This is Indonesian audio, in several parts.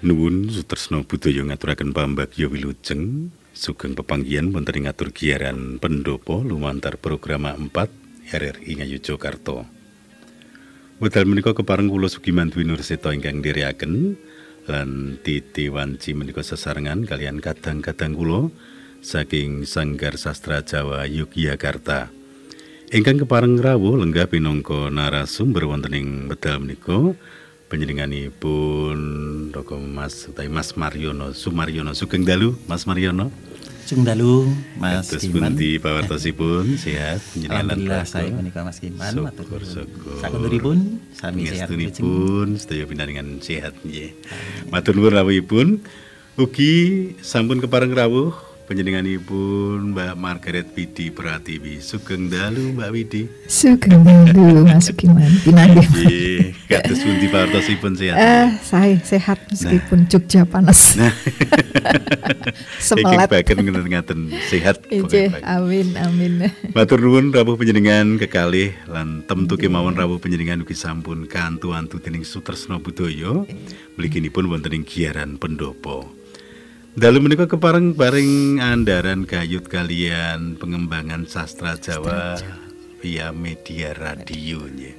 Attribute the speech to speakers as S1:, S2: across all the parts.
S1: Nuwun Sutresna Budaya ngaturaken pambagya wilujeng sugeng pepanggihan wonten ing ngatur giaran pendopo lumantar program 4 RRI Ngayogyakarta. Wedal menika kepareng kula Sugiman Dwi Nurseta ingkang ndherekaken lan Titi Wanci menika sesarengan kalian kadang-kadang kula saking Sanggar Sastra Jawa Yogyakarta. Ingkang kepareng rawuh lenggah pinangka narasumber wonten ing wedal menika panjenenganipun Doko Mas Mariono Sumaryono. Sugeng dalu Mas Mariono.
S2: Sugeng dalu Mas
S1: Kiman. Pundi pawartosipun sehat panjenengan.
S2: Alhamdulillah saya menika Mas Kiman.
S1: Syukur.
S2: Sakunturipun sami sehat
S1: pun sedaya pinangangan sehat nggih. Matur nuwun rawuhipun. Ugi sampun kepareng rawuh panjenenganipun Mbak Margaret Widi Pratiwi. Sugeng dalu Mbak Widi.
S3: Sugeng dalu Mas Kiman. Pinanggih.
S1: Nggih, kados pundi pawartosipun sehat?
S3: Saya sehat meskipun Jogja panas. Semelat.
S1: Iki ngaten sehat
S3: pokoke. Amin.
S1: Matur nuwun rawuh panjenengan kekalih lan temtu kemawon rawuh panjenengan ugi sampun kantu-antu dening Sutresna Budaya mliginipun wonten ing giaran pendopo. Dalu menika kepareng bareng andaran gayut kalian pengembangan sastra Jawa via media radio nggih.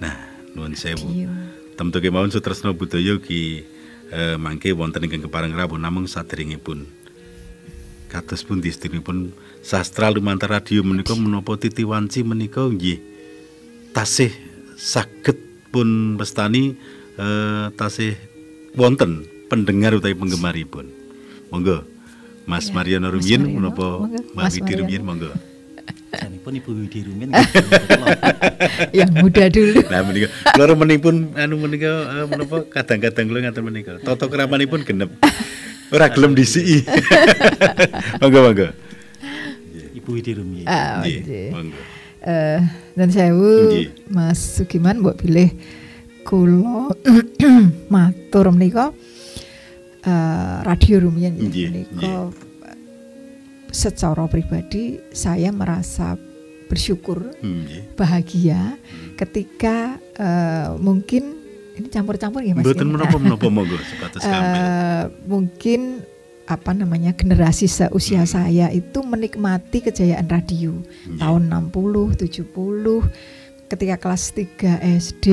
S1: Nah, nuwun sewu. Temtu kemawon Sutresna Budaya ugi mangke wonten ingkang kepareng rawuh namung saderengipun kados pundi sedherekipun sastra lumantar radio menika menapa Titi Wanci menika nggih tasih saged pun mestani tasih wonten pendengar utawi penggemaripun. Monggo Mas Mariono Rumiyin menapa Mbak Widi Rumiyin monggo.
S2: Janipun Ibu Widi Rumiyin.
S3: Yang muda dulu.
S1: Nah menika kula remenipun menika menapa kadang-kadang kula ngaten menika. Tata keramanipun genep. Ora gelem disiki. Monggo.
S2: Ibu Widi Rumiyin.
S1: Nggih, monggo.
S3: Dan sewu Mas Sugiman mbok pilih kula matur menika Radio Rumiyin menika secara pribadi saya merasa bersyukur, bahagia ketika mungkin ini campur-campur ya Mas.
S1: Mboten menapa-menapa monggo sebatas gampil.
S3: Mungkin generasi seusia saya itu menikmati kejayaan radio tahun 60, 70 ketika kelas 3 SD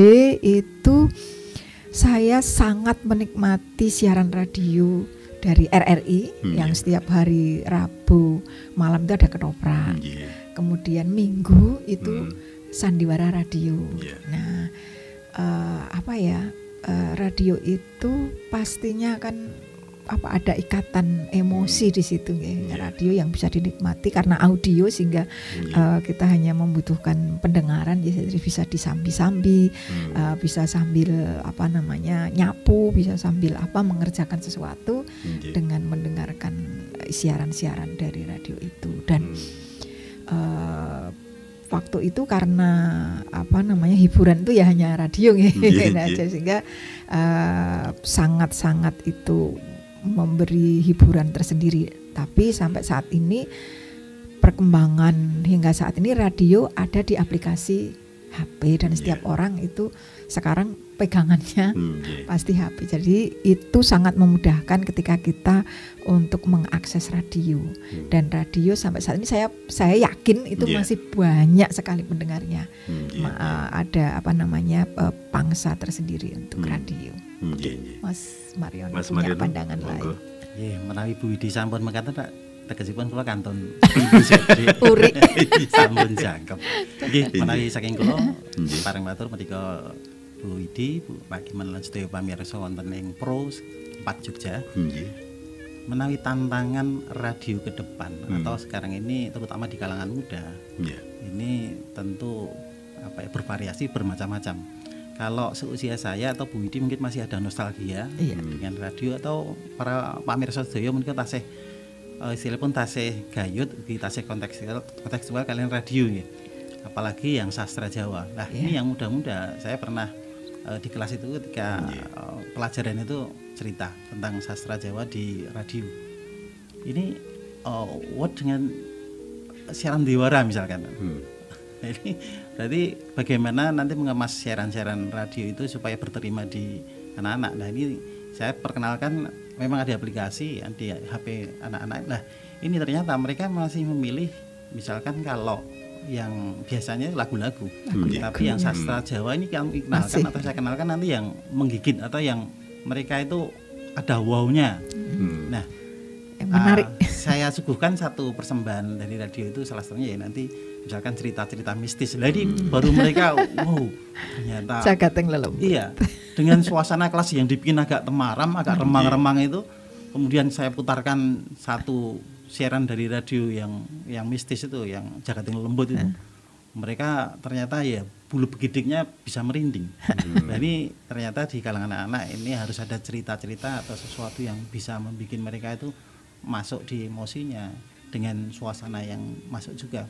S3: itu saya sangat menikmati siaran radio dari RRI yang setiap hari Rabu malam itu ada ketoprak. Kemudian Minggu itu Sandiwara Radio. Nah, radio itu pastinya kan ada ikatan emosi di situ ya. Radio yang bisa dinikmati karena audio sehingga kita hanya membutuhkan pendengaran, jadi bisa disambi-sambi, bisa sambil nyapu, bisa sambil mengerjakan sesuatu dengan mendengarkan siaran-siaran dari radio itu. Dan waktu itu karena hiburan itu ya hanya radio aja sehingga sangat-sangat itu memberi hiburan tersendiri. Tapi sampai saat ini perkembangan hingga saat ini radio ada di aplikasi HP dan setiap orang itu sekarang pegangannya pasti HP. Jadi itu sangat memudahkan ketika kita untuk mengakses radio. Dan radio sampai saat ini saya yakin itu masih banyak sekali pendengarnya. Ada pangsa tersendiri untuk radio. Mas Mariono punya pandangan lain.
S2: Menawi Bu Widi sampun mekaten tegesipun kula kantun
S3: urik
S2: sampun jangkep. Nggih, menawi saking kula pareng matur menika Bu Widi, Bu Pak Kiman lan sedaya pamirsa wonten ing Pro 4 Jogja. Menawi tantangan radio ke depan atau sekarang ini terutama di kalangan muda. Ini tentu bervariasi bermacam-macam. Kalau seusia saya atau Bu Widi mungkin masih ada nostalgia dengan radio, atau para pamirsa sedaya mungkin tasih istilahipun tasih gayut, tasih kontekstual kalian radio ya. Apalagi yang sastra Jawa. Nah, ini yang muda-muda saya pernah di kelas itu ketika pelajaran itu cerita tentang sastra Jawa di radio. Ini what dengan siaran Dewara misalkan. Ini berarti bagaimana nanti mengemas siaran-siaran radio itu supaya berterima di anak-anak. Nah ini saya perkenalkan, memang ada aplikasi di HP anak-anak. Nah ini ternyata mereka masih memilih misalkan kalau yang biasanya lagu-lagu, tapi yang sastra Jawa ini kami kenalkan atau saya kenalkan nanti yang menggigit atau yang mereka itu ada wow-nya. Nah,
S3: menarik.
S2: Saya suguhkan satu persembahan dari radio itu, salah satunya ya nanti misalkan cerita-cerita mistis. Jadi baru mereka wow, ternyata
S3: Jagateng Lelembut.
S2: Iya, dengan suasana kelas yang dibikin agak temaram, agak remang-remang itu, kemudian saya putarkan satu siaran dari radio yang mistis itu, yang Jagateng Lembut itu. Mereka ternyata ya bulu begidiknya bisa merinding. Nah ini ternyata di kalangan anak-anak ini harus ada cerita-cerita atau sesuatu yang bisa membuat mereka itu masuk di emosinya dengan suasana yang masuk juga.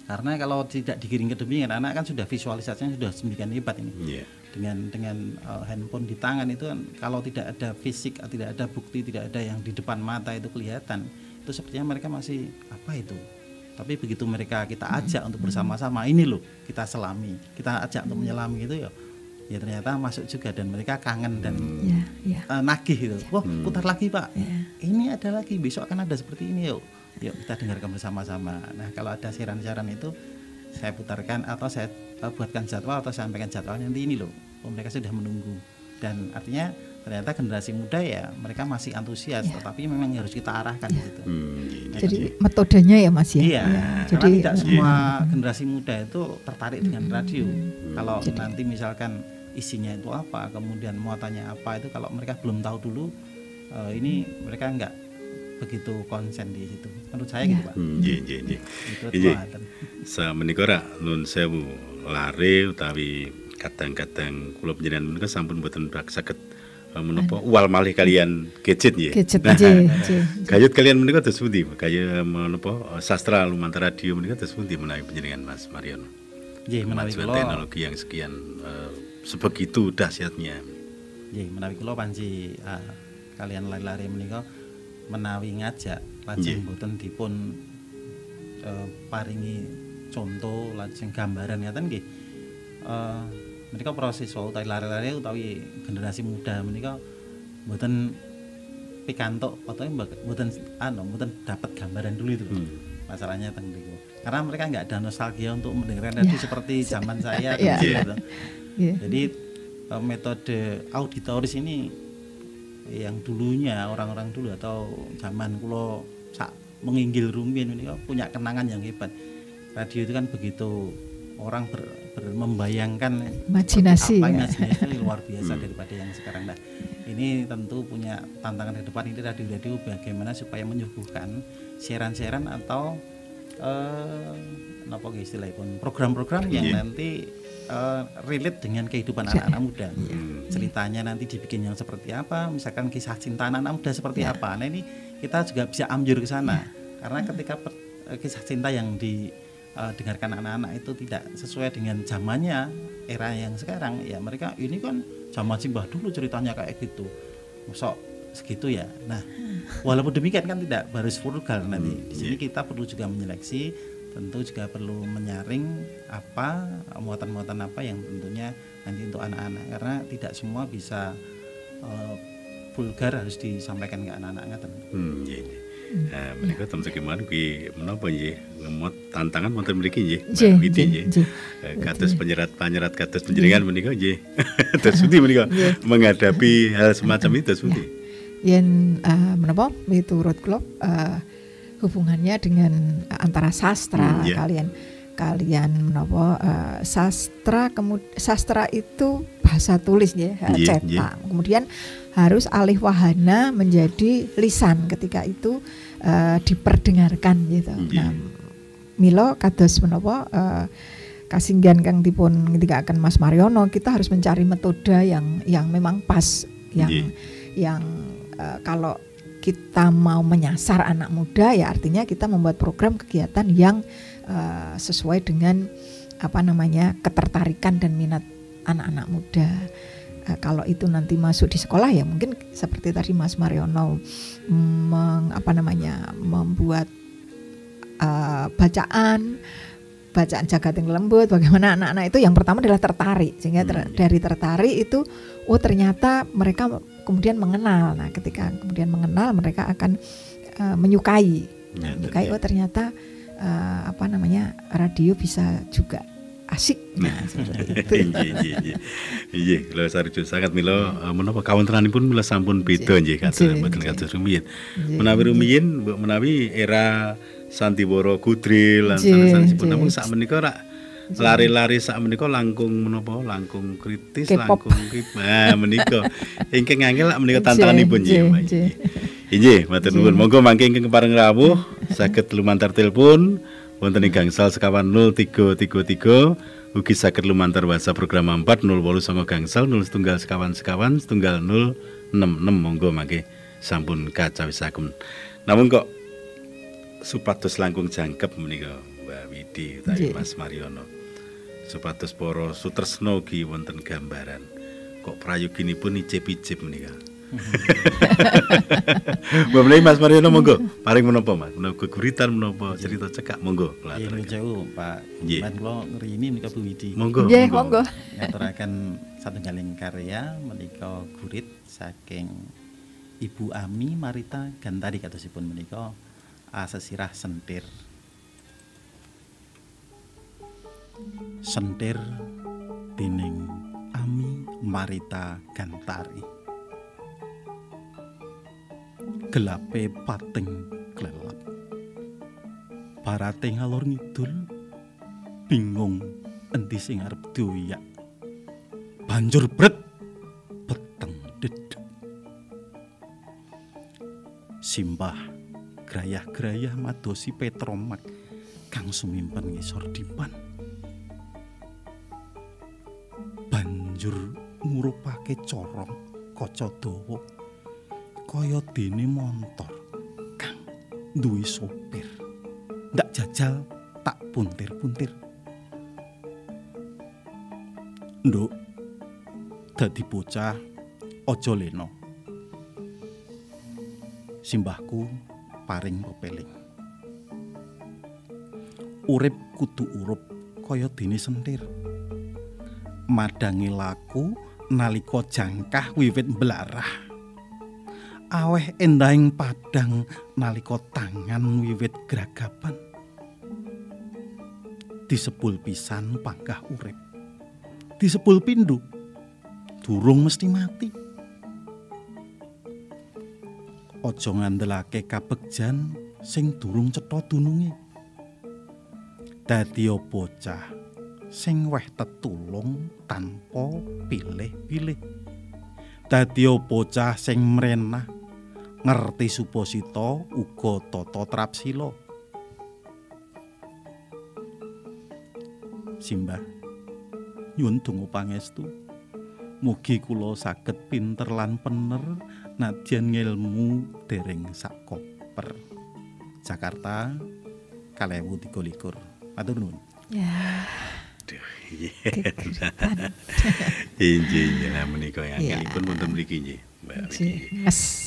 S2: Karena kalau tidak digiring ke demi anak kan sudah visualisasinya sudah sedemikian hebat ini. Dengan handphone di tangan itu kan, kalau tidak ada fisik, tidak ada bukti, tidak ada yang di depan mata itu kelihatan, itu sepertinya mereka masih apa itu. Tapi begitu mereka kita ajak untuk bersama-sama, ini loh kita selami, kita ajak untuk menyelami itu ya ternyata masuk juga, dan mereka kangen dan nagih gitu. Wah, putar lagi Pak, ini ada lagi, besok akan ada seperti ini, yuk kita dengarkan bersama-sama. Nah kalau ada siaran-siaran itu saya putarkan atau saya buatkan jadwal atau saya sampaikan jadwal, nanti ini loh mereka sudah menunggu. Dan artinya ternyata generasi muda ya mereka masih antusias, tetapi memang harus kita arahkan di situ.
S3: Jadi metodenya ya Mas ya.
S2: Iya. Jadi tidak semua generasi muda itu tertarik dengan radio. Kalau nanti misalkan isinya itu apa, kemudian muatannya apa, itu kalau mereka belum tahu dulu, ini mereka enggak begitu konsen di situ. Menurut saya gitu Pak.
S1: Itu menika nun sewu lare utawi kadang-kadang kula panjenengan menika sampun mboten saged menapa uwal malih kalian gadget nggih.
S3: Gadget
S1: Gayut kalian menika terus pundi? Kaya menapa sastra lumantar radio menika terus pundi menawi panjenengan Mas Mariono?
S2: Nggih, menawi kula
S1: teknologi yang sekian sebegitu dahsyatnya.
S2: Nggih, menawi kula panci kalian lari-lari menika menawi ngajak lajeng mboten dipun paringi contoh lajeng gambaran ngaten nggih. Menika proses utawi lari-lari utawi generasi muda menika mboten pikantuk atau mboten dapat gambaran dulu itu. Masalahnya teng niku. Karena mereka enggak ada nostalgia untuk mendengarkan radio seperti zaman saya gitu. Jadi metode auditoris ini yang dulunya orang-orang dulu atau zaman kula sak menginggil rumiyin ini punya kenangan yang hebat. Radio itu kan begitu orang membayangkan
S3: imajinasi
S2: itu luar biasa daripada yang sekarang. Nah, ini tentu punya tantangan ke depan, ini radio-radio bagaimana supaya menyuguhkan siaran-siaran atau napa istilahipun program-program yang nanti relate dengan kehidupan anak-anak muda. Ceritanya nanti dibikin yang seperti apa, misalkan kisah cinta anak-anak muda seperti apa. Nah ini kita juga bisa ambil ke sana. Karena ketika kisah cinta yang didengarkan anak-anak itu tidak sesuai dengan zamannya, era yang sekarang, ya mereka ini kan zaman simbah dulu ceritanya kayak gitu. Mosok segitu ya. Nah, walaupun demikian kan tidak harus vulgar nanti. Di sini kita perlu juga menyeleksi, tentu juga perlu menyaring apa muatan-muatan apa yang tentunya nanti untuk anak-anak, karena tidak semua bisa vulgar harus disampaikan ke anak-anak ngaten.
S1: Menika temse kemawon kuwi menapa nggih ngemot tantangan wonten mriki nggih Widi nggih. Kados penyerat kados panjenengan menika nggih. Terus pundi menika menghadapi hal semacam itu terus pundi?
S3: Yen menapa miturut kula hubungannya dengan antara sastra kalian menapa sastra itu bahasa tulis ya, cetak. Kemudian harus alih wahana menjadi lisan ketika itu diperdengarkan gitu. Nah, mila kados menapa kasinggihan kang dipun ngendikaken Mas Mariono, kita harus mencari metode yang memang pas, yang kalau kita mau menyasar anak muda ya artinya kita membuat program kegiatan yang sesuai dengan ketertarikan dan minat anak-anak muda. Kalau itu nanti masuk di sekolah ya mungkin seperti tadi Mas Mariono membuat bacaan jagat yang lembut, bagaimana anak-anak itu yang pertama adalah tertarik, sehingga dari tertarik itu ternyata mereka kemudian mengenal. Nah ketika kemudian mengenal mereka akan menyukai ternyata radio bisa juga asik. Nah seperti itu.
S1: Iya, kalau sarjo sangat milo menapa kawontenanipun mila sampun beda nggih kados rumiyin. Menawi era Sandiwara Gudril lan sanesipun namun sak menika rak lari-lari sak menika langkung menapa langkung kritis langkung menika ingkang angel lak menika tantanganipun nggih Mbak. Inggih matur nuwun monggo mangke ingkang kepareng rawuh saged lumantar telepon wonten ing gangsal sekawan 0333 ugi saged lumantar WhatsApp program 4 089 gangsal 01 sekawan 066 monggo mangke sampun kacawisaken. Namun kok supados langkung jangkep menika Mbak Widi utawi Mas Mariono. Supados para sutresna ugi wonten gambaran. Kok prayoginipun icip-icip menika. Mbak Mas Mariono monggo paring menapa Mas? Menapa guritan menapa cerita cekak monggo.
S2: Nggih jauh Pak. Lan kula ngrini menika Bu Widi.
S3: Monggo.
S2: Ngaturaken satunggaling karya menika gurit saking Ibu Ami Marita Gantari katosipun menika sesirah sentir. Sentir dening Ami Marita Gantari. Gelape pating klelap. Barate ngalor ngidul bingung endi sing arep doyak. Banjur bret peteng dedeg. Simbah grayah-grayah madosi Petromak kang sumimpen ngisor dipan. Banjur ngurupake corong kaca dawa kaya dene montor kang duwe sopir. Ndak jajal tak puntir-puntir. Nduk dadi bocah aja lena. Simbahku paring pepeling. Urip kudu urup kaya dene sentir. Madangi laku nalika jangkah wiwit mblarah. Aweh endahing padang nalika tangan wiwit gragapan. Disepul pisan panggah urip. Disepul pindho durung mesti mati. Aja ngandelake kabegjan sing durung cetha dununge. Dadi bocah sing weh tetulung tanpa pilih-pilih. Dadi bocah sing mrenah ngerti suposita uga tata trapsila. Simbah nyuwun donga pangestu mugi kula saged pinter lan pener nadyan ngilmu dereng sak koper. Jakarta 2023. Matur nuwun.
S3: Ya.
S1: Aduh, injih menika anggelipun wonten mriki nggih, Mbak Widi.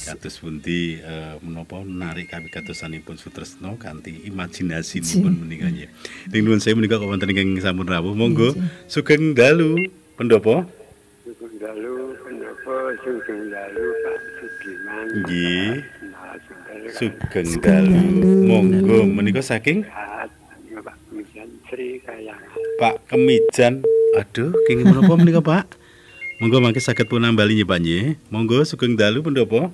S1: Kados pundi menapa narik kawigatosanipun Sutresna kanthi imajinasinipun menika nggih. Ing nuwun saya menika wonten ingkang sampun rawuh. Monggo sugeng dalu Pendopo.
S4: Sugeng dalu Pak Sugiman.
S1: Nggih. Sugeng dalu. Monggo menika saking
S4: Pak Kemijan Sri Kayangan.
S1: Pak Kemijan. Aduh, kenging menapa menika Pak? Monggo mangke saged pun nambali nggih Pak nggih. Monggo sugeng dalu Pendopo.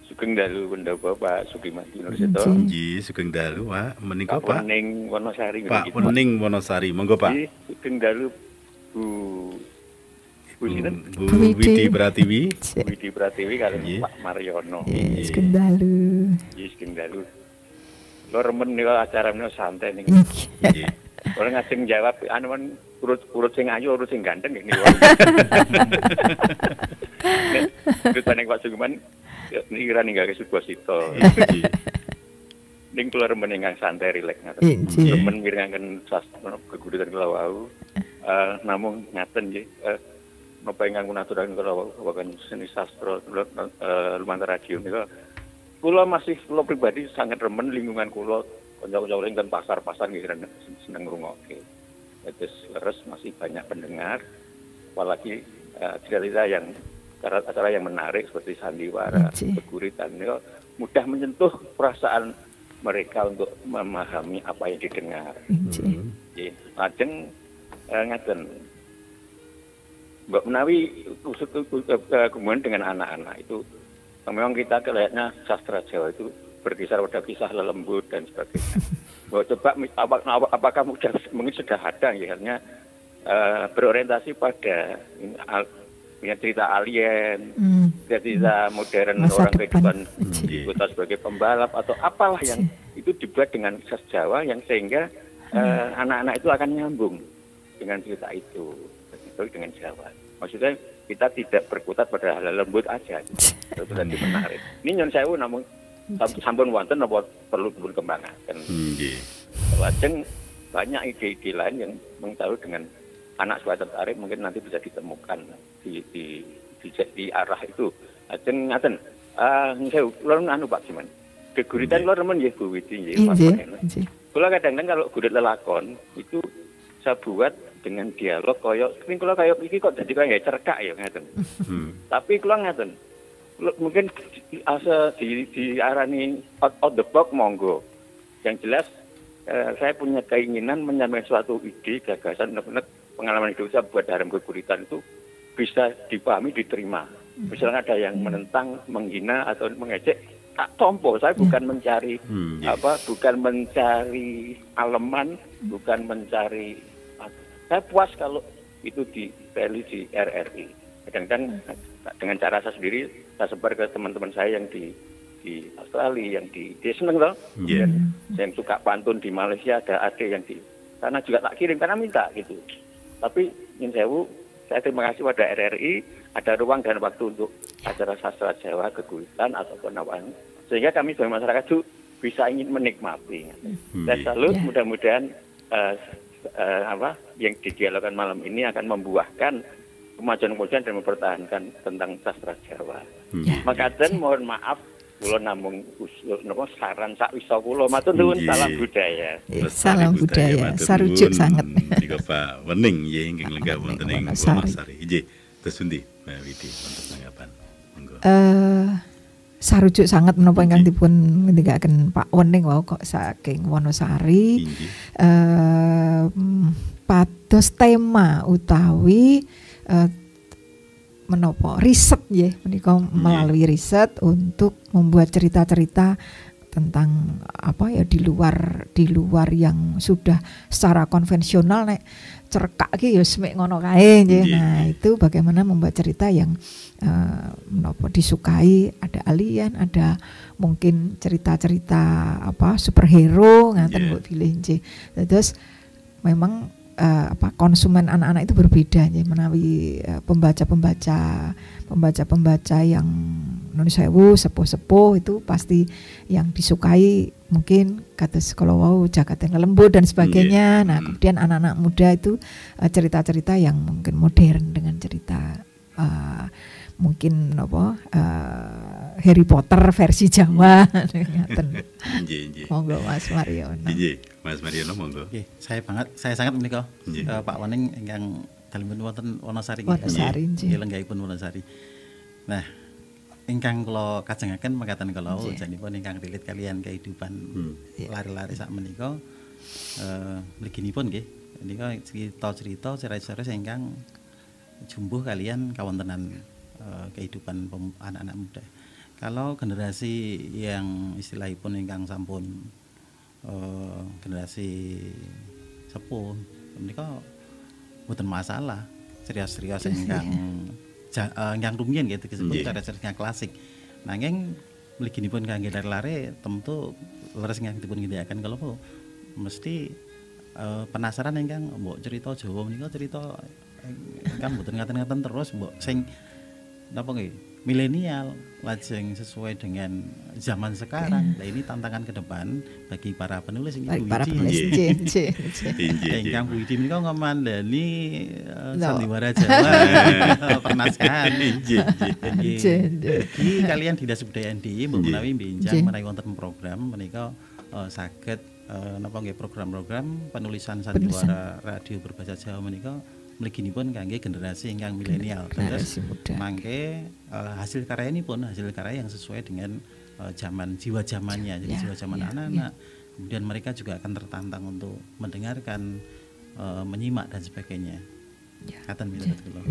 S4: Sugeng dalu Pendopo Pak Sugiman Nurseto.
S1: Nggih, sugeng dalu Pak. Menika Pak
S4: Pening Wonosari.
S1: Pak Pening Wonosari. Monggo Pak.
S4: Sugeng dalu Bu
S1: Widi Pratiwi.
S4: Widi Pratiwi kalian Pak Mariono.
S3: Sugeng dalu.
S4: Sugeng dalu. Lo remen nika acara menika santai niki. Nggih. Ora ngajeng jawab anu men urut sing ayu urut sing ganteng niki. Nek paning Pak Sugiman niki kira ninggake Suposito. Ning kula remen ingkang santai rileks ngaten. Remen mirengaken sastra geguritan kula wau. Namung ngaten nggih. napa ingkang kunaturaken kula wakan seni sastra lumantar radio nika kula pribadi sangat remen lingkungan kula kanca-kanca ingkang pasar-pasar nggih seneng ngrungokke. Terus leres masih banyak pendengar apalagi cerita yang acara yang menarik seperti sandiwara, beguritan itu mudah menyentuh perasaan mereka untuk memahami apa yang didengar. Lajeng ngaten Mbak menawi hubungan dengan anak-anak itu memang kita kelihatannya sastra Jawa itu berkisar pada kisah lelembut dan sebagainya. Coba apakah mungkin sudah ada ya berorientasi pada cerita alien, cerita modern
S3: masa
S4: orang kehidupan kita sebagai pembalap atau apalah yang itu dibuat dengan khas Jawa yang sehingga anak-anak itu akan nyambung dengan cerita itu dengan Jawa. Maksudnya kita tidak berkutat pada hal lembut aja. Itu tadi menarik. Ini nyon sewu namun sampun wonten apa perlu dikembangkan. Lajeng banyak ide-ide lain yang mengetahui dengan anak suka tertarik mungkin nanti bisa ditemukan di arah itu. Lajeng ngaten. Saya ulun anu Pak Siman. Geguritan kula remen nggih Bu Widi nggih. Kula kadang-kadang kalau gurit lelakon itu saya buat dengan dialog kula koyo iki kok dadi koyo cerkak ya ngaten. Tapi kula ngaten. Mungkin asa diarani out the box monggo. Yang jelas saya punya keinginan menyampaikan suatu ide, gagasan, benar-benar pengalaman hidup saya buat dalam geguritan itu bisa dipahami, diterima. Misalnya ada yang menentang, menghina atau mengejek, tak tompo. Saya bukan mencari bukan mencari aleman, bukan mencari. Saya puas kalau itu dipilih di RRI. Kadang-kadang dengan cara saya sendiri, saya sebar ke teman-teman saya yang di Australia, yang dia seneng loh. Yang suka pantun di Malaysia, ada yang di sana juga tak kirim karena minta gitu. Tapi saya terima kasih pada RRI, ada ruang dan waktu untuk acara sastra Jawa, geguritan ataupun apa, sehingga kami sebagai masyarakat itu bisa ingin menikmati. Dan selalu mudah-mudahan yang didialogkan malam ini akan membuahkan kemajuan-kemajuan dan mempertahankan tentang sastra Jawa. Makaten mohon maaf kula namung usul napa saran sak wisa kula matur nuwun salam budaya.
S3: Salam budaya sarujuk sanget.
S1: Nika Pak Wening nggih ingkang lenggah wonten ing Wonosari. Nggih, terus pundi Mbak Widi wonten tanggapan. Monggo.
S3: Sarujuk sanget menapa ingkang dipun ngendikaken Pak Wening wau kok saking Wonosari. Pados tema utawi menopo riset ya menika melalui riset untuk membuat cerita-cerita tentang apa ya di luar yang sudah secara konvensional nek cerkak iki ya semek ngono kae nggih. Nah, itu bagaimana membuat cerita yang menopo disukai, ada alien, ada mungkin cerita-cerita apa superhero ngaten mbok pilih nggih. Terus memang konsumen anak-anak itu berbeda ya menawi pembaca yang nun sewu sepuh-sepuh itu pasti yang disukai mungkin kados kalau wau jagat yang lembut dan sebagainya. Nah, kemudian anak-anak muda itu cerita-cerita yang mungkin modern dengan cerita mungkin Harry Potter versi Jawa. Monggo Mas Mariono.
S1: Mas Mariono monggo.
S2: Nggih, saya sangat menika Pak Wening ingkang dalem wonten Wonosari.
S3: Nggih,
S2: lenggahipun Wonosari. Nah, ingkang kula kajengaken mekaten kala janipun ingkang relate kalian kehidupan lari-lari sak menika mliginipun nggih. Menika cerita-cerita series-series ingkang jumbuh kalian kawontenan kehidupan anak-anak muda. Kalau generasi yang istilahipun ingkang sampun generasi sepuh menika mboten masalah. Serius-serius ingkang rumiyin gitu disebut cara-cara klasik. Nanging mliginipun kangge lare-lare tentu leres ingkang dipun ngendikaken kalau mesti penasaran ingkang mbok cerita Jawa menika cerita ingkang mboten ngaten-ngaten terus mbok sing napa nggih milenial, lajeng sesuai dengan zaman sekarang. Nah, ini tantangan ke depan bagi para penulis ini Bu Widi. Ingkang Bu Widi menika ngomandani sandiwara Jawa pernaskahan. Iki kalian Dinas Budaya NDI menawi benjang menawi wonten program menika saged napa nggih program-program penulisan sandiwara radio berbahasa Jawa menika mliginipun kangge generasi ingkang milenial. Terus mangke hasil karya yang sesuai dengan zaman jiwa zamannya, jadi jiwa zaman anak-anak. Kemudian mereka juga akan tertantang untuk mendengarkan, menyimak dan sebagainya. Katen mila kula.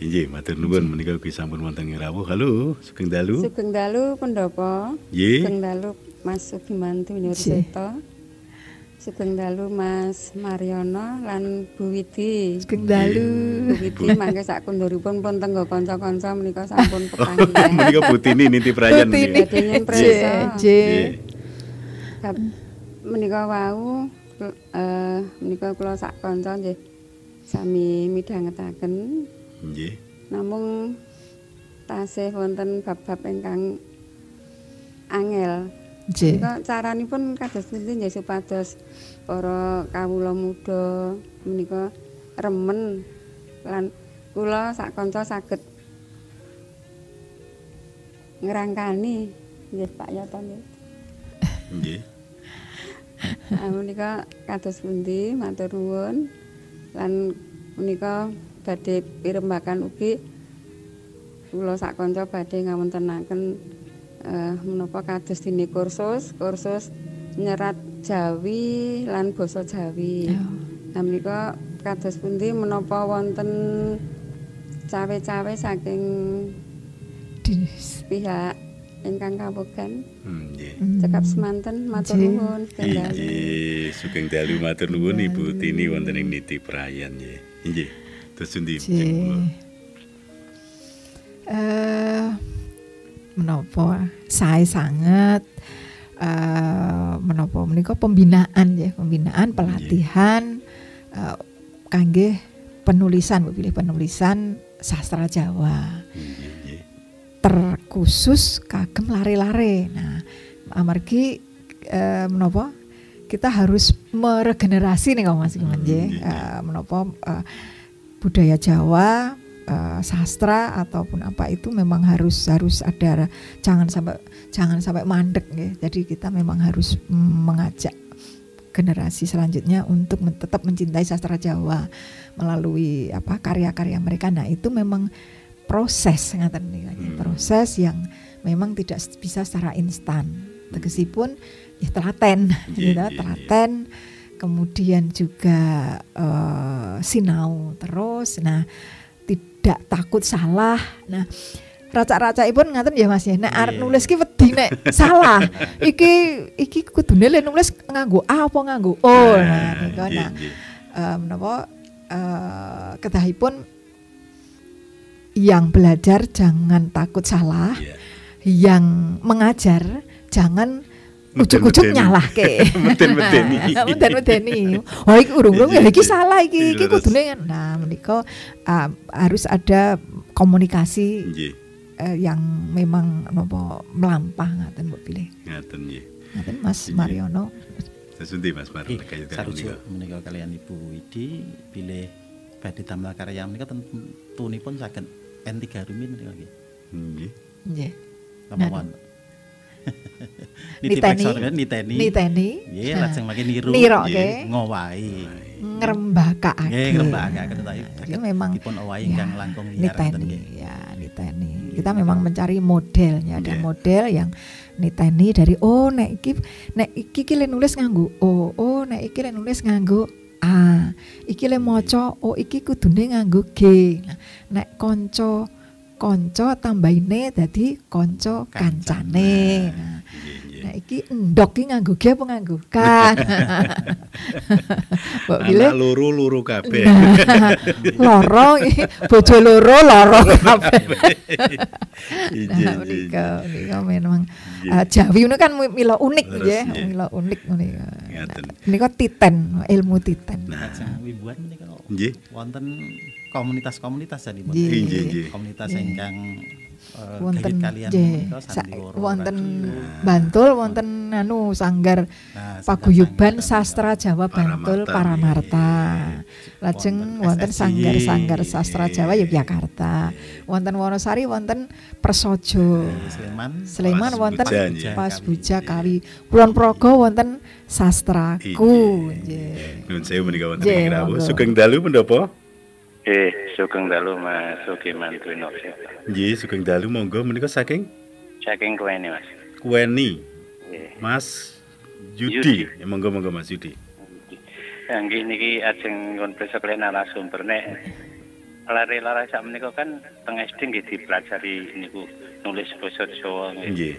S1: Nggih, matur nuwun menika ugi sampun wonten ing rawuh. Halo, Sugeng Dalu.
S5: Sugeng Dalu Pendopo. Sugeng Dalu Mas Sugimanti Winurseto. Sugeng Dalu Mas Mariono lan Bu Widi.
S3: Sugeng Dalu.
S5: Bu Widi mangke sak kunduripun pun tenggo kanca-kanca menika sampun pepanggihan.
S1: Menika Butini ninti prayan
S5: menika. Badhe presa. Nggih. Menika wau menika kula sak kanca nggih sami midhangetaken.
S1: Nggih.
S5: Namung tasih wonten bab-bab ingkang angel. Menika caranipun kados pundi nggih supados para kawula muda menika remen lan kula sak kanca saged ngrangkani nggih Pak Yoto nggih.
S1: Nggih.
S5: Menika kados pundi matur nuwun lan menika badhe pirembakan ugi kula sak kanca badhe ngawontenaken menapa kados dene kursus nyerat Jawi lan basa Jawi. Nah menika kados pundi menapa wonten cawe-cawe saking pihak ingkang kawogan. Nggih. Cekap semanten matur nuwun
S1: nggih. Sugeng Dalu matur nuwun Ibu Tini wonten ing Niti Prayan nggih. Nggih. Terus pundi
S3: menapa sae sanget menapa menika pembinaan ya, pembinaan pelatihan kangge penulisan, pilih penulisan sastra Jawa. Terkhusus kagem lare-lare. Nah, amargi menapa kita harus meregenerasi nih Mas nggih. Menapa budaya Jawa, sastra ataupun apa itu memang harus ada, jangan sampai mandek ya. Jadi kita memang harus mengajak generasi selanjutnya untuk tetap mencintai sastra Jawa melalui karya-karya mereka. Nah, itu memang proses proses yang memang tidak bisa secara instan. Tegesipun ya telaten, telaten. Kemudian juga sinau terus. Nah, tidak takut salah. Nah, racak-racakipun ngaten ya Mas ya. Nek arep nulis ki wedi nek salah. Iki kudune le nulis nganggo A apa nganggo O. Nah, niku menapa kedahipun yang belajar jangan takut salah. Yang mengajar jangan ujuk-ujuk nyalahke. Meden-medeni. Oh iki urung-urung ya iki salah iki kudune. Nah, menika harus ada komunikasi yang memang napa melampah ngaten mbok pilih.
S1: Ngaten nggih.
S3: Ngaten Mas Mariono.
S1: Sesundi Mas Mariono kaya
S2: sarujuk menika kalian Ibu Widi pilih badhe damel karya menika tentunipun saged N3 rumin menika nggih. Nggih. Nggih. Kemawon. Niteni. Nggih, lajeng makin niru. Ngowahi.
S3: Ngrembakake.
S2: Nggih, ngrembakake tapi
S3: memang
S2: dipun owahi ingkang langkung
S3: niteni. Ya, niteni. Kita memang mencari modelnya, ada model yang niteni dari nek iki le nulis nganggo O, nek iki le nulis nganggo A. Iki le maca iki kudune nganggo G. Nah, nek kanca tambahine dadi kanca kancane. Nah, iki endok ki nganggo G apa nganggo K? Mbok pilih
S1: loro kabeh.
S3: Loro bojo loro kabeh. Nah, menika memang Jawi itu kan mila unik nggih, mila unik menika. Menika titen, ilmu titen.
S2: Nah, wibuan menika
S1: Nggih.
S2: wonten komunitas-komunitas jadi
S1: Nggih.
S2: komunitas ingkang
S3: wonten
S2: kalian
S3: nggih
S2: menika sandiwara
S3: wonten
S2: radio.
S3: Bantul wonten anu sanggar paguyuban sastra Jawa Bantul Paramarta. Lajeng wonten sanggar-sanggar sastra Jawa Yogyakarta. Wonten Wonosari wonten Persojo. Sleman wonten Pasbuja Kawi. Kulon Progo wonten Sastraku. Nggih.
S1: Nuwun sewu menika wonten ing rawuh. Sugeng dalu pendopo?
S4: Sugeng dalu Mas Sugi Mantwino.
S1: Nggih, sugeng dalu monggo menika saking
S4: Kuweni Mas.
S1: Kuweni. Mas Yudi. Monggo Mas Yudi.
S4: Nggih niki ajeng ngon besok le narasumber nek lare-lare sak menika kan teng SD nggih dipelajari niku nulis basa Jawa nggih.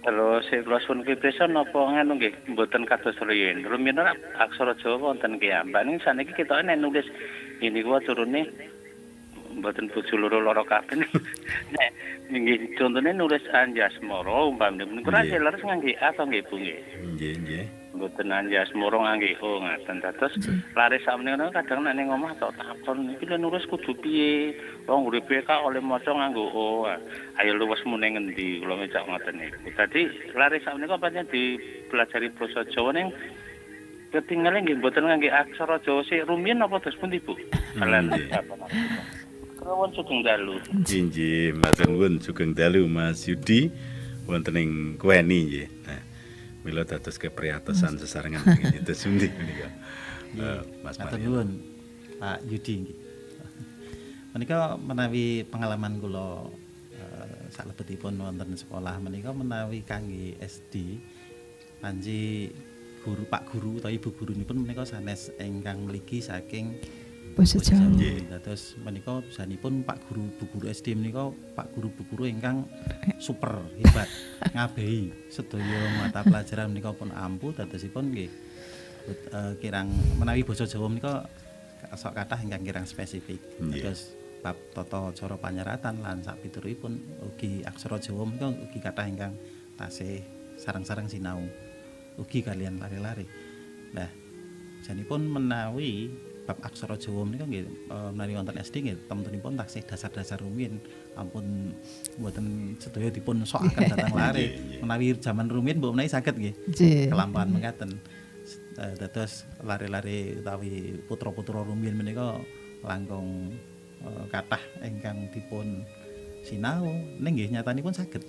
S4: Terus kula suwun pripun napa ngono nggih mboten kados riyen. Rumiyin aksara Jawa wonten kiambak ning saniki ketoke nek nulis ini kuwi turune mboten bojo loro kabeh. Nek nggih contone nulis Anjasmara umpamane niku ra leres ngangge A to nggih Bu nggih.
S1: Nggih.
S4: Mboten Anjasmara ngangge O ngaten. Dados lare sakmenika kadang nek ning omah tok takon iki lho nulis kudu piye? Wong uripe ka oleh maca nganggo O. Ayo luwes mune ngendi kula ngecak ngoten niku. Dadi lare sakmenika pancen dipelajari basa Jawa ning ketinggalan nggih mboten ngangge aksara Jawa sik rumiyin napa terus pundi Bu? Kalian Krawon sugeng dalu.
S1: Nggih, matur nuwun sugeng dalu Mas Yudi wonten ing Kuweni nggih. Nah, mila dados kepriatosan sesarengan ngene terus pundi menika. Mas
S2: matur nuwun Pak Yudi nggih. Menika menawi pengalaman kula salebetipun wonten sekolah menika menawi kangge SD panji guru Pak Guru utawa Ibu gurunipun menika sanes ingkang mligi saking
S3: basa Jawa.
S2: Terus menika bisanipun Pak Guru Bu Guru SD menika Pak Guru Bu Guru ingkang super hebat ngabehi sedaya mata pelajaran menika pun ampuh dadosipun nggih kirang menawi basa Jawa menika sok kathah ingkang kirang spesifik. Terus bab tata cara panyeratan lan sak pituripun ugi aksara Jawa menika ugi kathah ingkang tasih sareng-sareng sinau ugi kalian lari-lari. Nah, janipun menawi bab aksara Jawa menika nggih menawi wonten SD nggih temtunipun taksih dasar-dasar rumiyin ampun mboten sedaya dipun sokaken dhateng lare. Menawi jaman rumiyin mbok menawi saged nggih kelampahan mekaten. Dados lare-lare utawi putra-putra rumiyin menika langkung kathah ingkang dipun sinau ning nggih nyatanipun saged.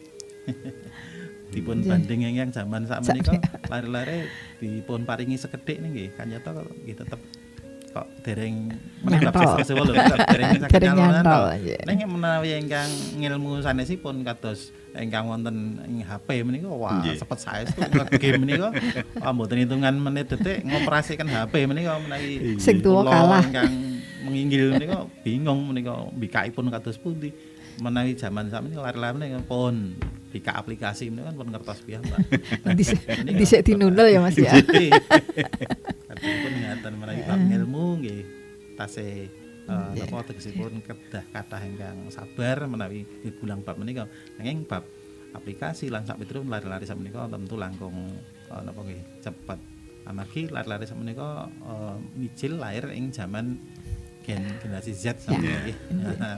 S2: Dipun banding ingkang jaman sakmenika lare-lare dipun paringi sekedhik nggih kanyata nggih tetep kok dereng menetap Jawa lho dereng saged nyantol. Ning menawi ingkang ngilmu sanesipun kados ingkang wonten ing HP menika wah sepet saestu game menika mboten hitungan menit detik ngoperasikan HP menika menawi
S3: sing tuwa kalah
S2: ingkang menginggil menika bingung menika mbikakipun kados pundi. Menawi jaman sakmenika lare-lare pun bika aplikasi menika kan pun ngertos piyambak.
S3: Dhisik dinundel ya Mas ya.
S2: Pun ngaten menawi bab ilmu nggih tasih napa tegesipun kedah kathah ingkang sabar menawi digulang bab menika. Nanging bab aplikasi lan sak pituripun lare-lare sakmenika tentu langkung napa nggih cepet. Amargi lare-lare sakmenika mijil lahir ing jaman generasi Z nggih.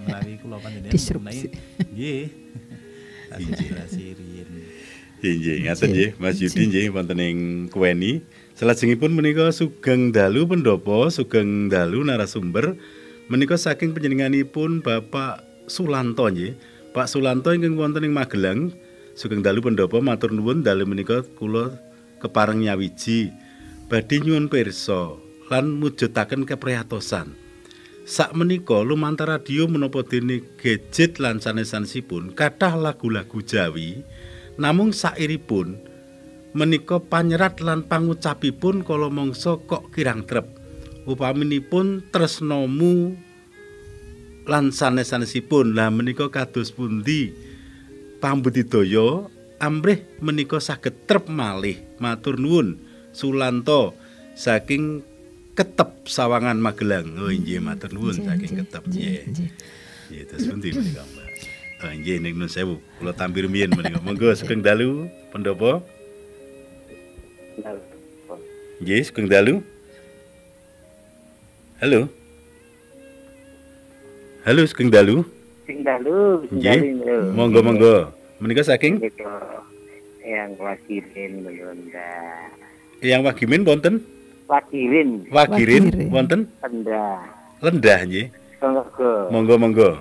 S2: Menawi kula panjenengan menawi nggih generasi riyin.
S1: Nggih, ngaten nggih Mas Yudi nggih wonten ing Kuweni. Salajengipun menika sugeng dalu pendopo, sugeng dalu narasumber menika saking panjenenganipun Bapak Sulanto nggih. Pak Sulanto ingkang wonten ing Magelang. Sugeng dalu pendopo matur nuwun dalu menika kula kepareng nyawiji badhe nyuwun pirsa lan mujudaken kepriyatosan. Sak menika lumantar radio menapa dene gadget lan sanes-sanesipun kathah lagu-lagu Jawi namung sairipun menika panyerat lan pangucapipun kala mangsa kok kirang trep upaminipun tresnomu lan sanes-sanesipun lah menika kados pundi pambudidaya amrih menika saged trep malih matur nuwun Sulanto saking Ketep Sawangan Magelang. Oh nggih matur nuwun saking Ketep nggih. Nggih terus pundi menika Mbak. Oh nggih ning nuwun sewu kula tampir miyen menika. Monggo sugeng dalu pendopo. Nggih sugeng dalu. Halo. Halo Sugeng Dalu.
S6: Sing dalu,
S1: Nggih. Monggo. Menika saking
S6: yang wakirin Belanda.
S1: yang Wagimin wonten?
S6: Wakirin
S1: Wagirin wonten? Lendah nggih. Monggo.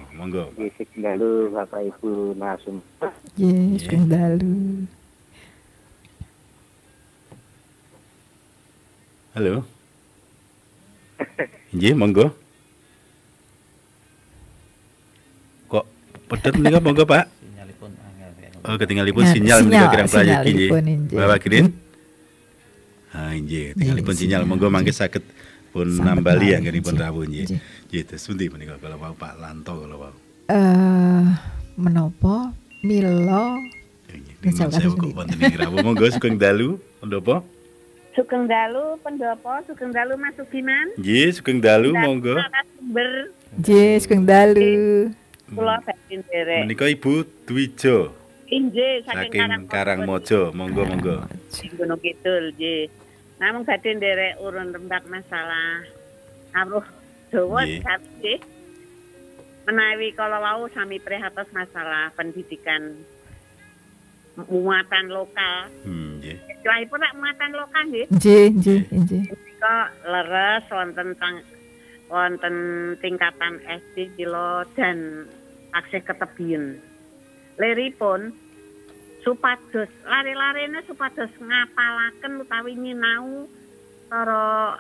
S6: Sing dalu Bapak Ibu narasumber.
S3: Nggih, Sugeng Dalu.
S1: Halo. Nggih, monggo. Kok pedet menika monggo, Pak?
S2: Sinyalipun angel.
S1: Oh, ketinggalipun sinyal menika kirang prayogi nggih. Bapak Girin. Ah, nggih, ketinggalipun sinyal monggo mangke saged pun nambali anggenipun rawuh nggih. Nggih, terus pundi menika kalau wau Pak Lanto kalau wau.
S3: Menapa mila
S1: Saya kok wonten ing rawuh monggo Sugeng Dalu, pendopo?
S7: Sugeng Dalu, pendopo, Sugeng Dalu Mas Sugiman.
S1: Nggih, Sugeng Dalu monggo.
S7: Sumber
S3: nggih Sugeng Dalu.
S7: kula badhe nderek.
S1: Menika Ibu Dwijo
S7: Inggih
S1: saking Karangmojo, monggo.
S7: Gunung Kidul nggih. Namung badhe nderek urun rembak masalah aruh dawa nggih. Menawi kala wau sami prihatos masalah pendidikan muatan lokal.
S1: Nggih.
S7: Istilahipun nek muatan lokal nggih.
S3: Nggih.
S7: Menika leres wonten tingkatan SD kilo dan taksih ketebien. Leripun supados lare-larene supados ngapalaken utawi nyinau cara